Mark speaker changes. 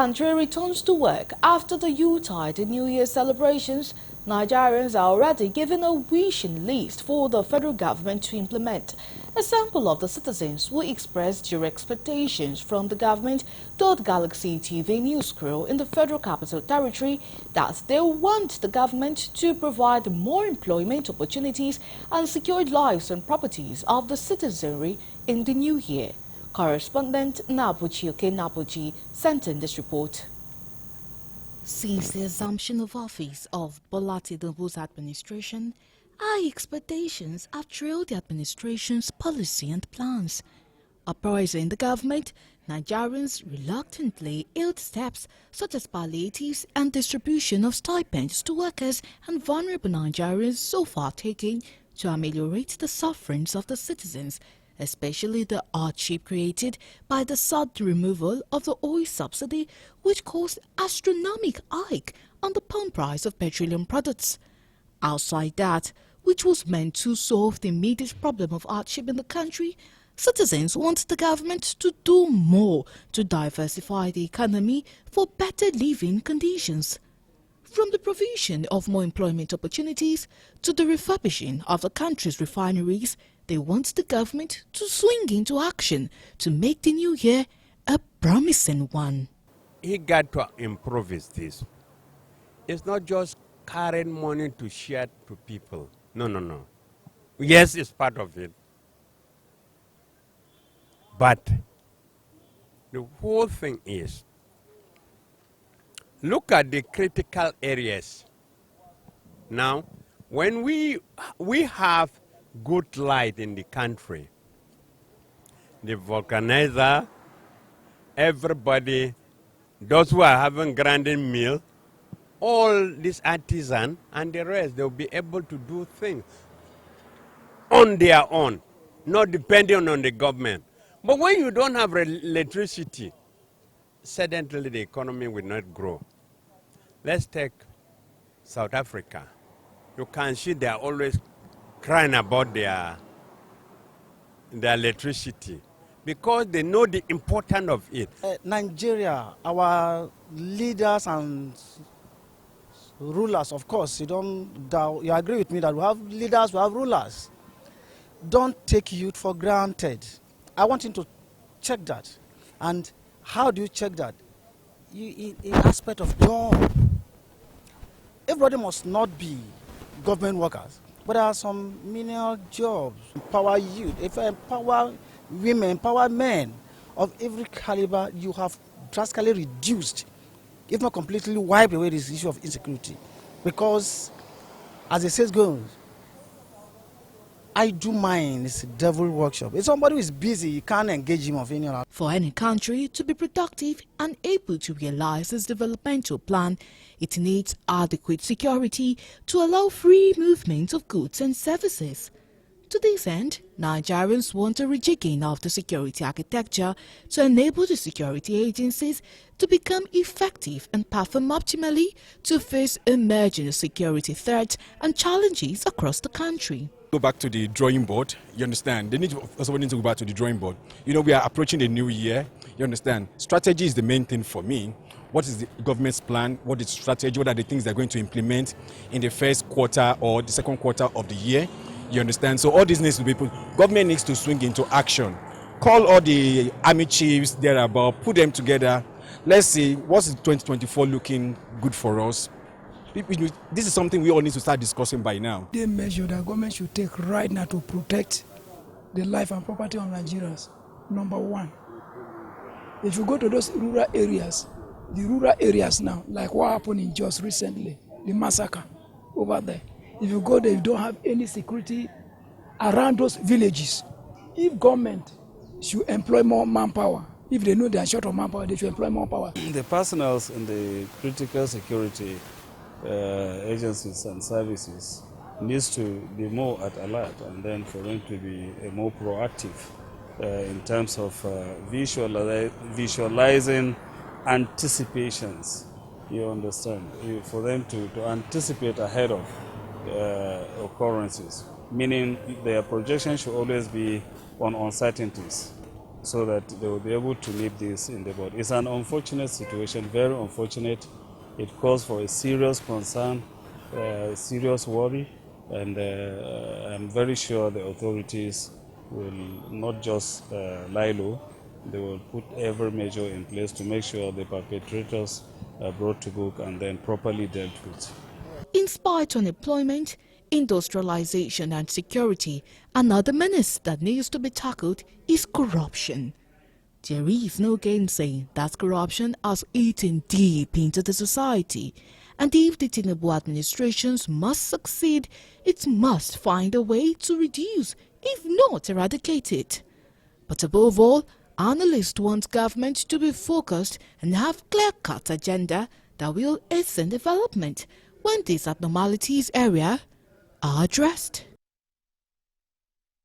Speaker 1: country returns to work after the Yuletide and New Year celebrations, Nigerians are already given a wishing list for the federal government to implement. A sample of the citizens who expressed their expectations from the government told Galaxy TV news crew in the Federal Capital Territory that they want the government to provide more employment opportunities and secure lives and properties of the citizenry in the new year. Correspondent Nabuchi Nabuchi sent in this report. Since the assumption of office of Bola Tinubu's administration, high expectations have trailed the administration's policy and plans. Uprising the government, Nigerians reluctantly hailed steps such as palliatives and distribution of stipends to workers and vulnerable Nigerians so far taken to ameliorate the sufferings of the citizens, especially the hardship created by the sudden removal of the oil subsidy, which caused astronomical hike on the pump price of petroleum products. Outside that, which was meant to solve the immediate problem of hardship in the country, citizens want the government to do more to diversify the economy for better living conditions. From the provision of more employment opportunities to the refurbishing of the country's refineries, they want the government to swing into action to make the new year a promising one.
Speaker 2: He got to improve this. It's not just carrying money to share to people. No. Yes, it's part of it. But the whole thing is, look at the critical areas. Now, when we have good light in the country, the vulcanizer, everybody, those who are having grinding mill, all these artisans and the rest, they'll be able to do things on their own, not depending on the government. But when you don't have electricity, suddenly the economy will not grow. Let's take South Africa. You can see they are always crying about their electricity because they know the importance of it.
Speaker 3: Nigeria, our leaders and rulers, of course, you agree with me that we have leaders, we have rulers. Don't take youth for granted. I want you to check that. And how do you check that? In aspect of job. Everybody must not be government workers, but there are some menial jobs. Empower youth. If you empower women, empower men of every caliber, you have drastically reduced, if not completely wiped away this issue of insecurity. Because, as the saying goes, I do mine, it's a devil workshop. If somebody who is busy, you can't engage him of any other.
Speaker 1: For any country to be productive and able to realize its developmental plan, it needs adequate security to allow free movement of goods and services. To this end, Nigerians want a rejigging of the security architecture to enable the security agencies to become effective and perform optimally to face emerging security threats and challenges across the country.
Speaker 4: Go back to the drawing board, you understand? They need to go back to the drawing board. You know, we are approaching the new year, you understand? Strategy is the main thing for me. What is the government's plan? What is strategy? What are the things they're going to implement in the first quarter or the second quarter of the year? You understand? So all this needs to be put, government needs to swing into action. Call all the army chiefs thereabout, put them together. Let's see, what's 2024 looking good for us? This is something we all need to start discussing by now.
Speaker 5: The measure that government should take right now to protect the life and property of Nigerians. Number one, if you go to those rural areas, the rural areas now, like what happened in Jos recently, the massacre over there. If you go there, you don't have any security around those villages. If government should employ more manpower, if they know they are short of manpower, they should employ more power.
Speaker 6: The personnel in the critical security agencies and services needs to be more at alert, and then for them to be more proactive in terms of visualizing anticipations. You understand? For them to anticipate ahead of occurrences, meaning their projection should always be on uncertainties. so that they will be able to nip this in the bud. It's an unfortunate situation, very unfortunate. It calls for a serious concern, serious worry, and I'm very sure the authorities will not just lie low. They will put every measure in place to make sure the perpetrators are brought to book and then properly dealt with.
Speaker 1: In spite of unemployment, industrialization and security, another menace that needs to be tackled is corruption. There is no gainsaying that corruption has eaten deep into the society, and if the Tinubu administrations must succeed, it must find a way to reduce, if not eradicate it. But above all, analysts want government to be focused and have clear-cut agenda that will hasten development when these abnormalities area are addressed.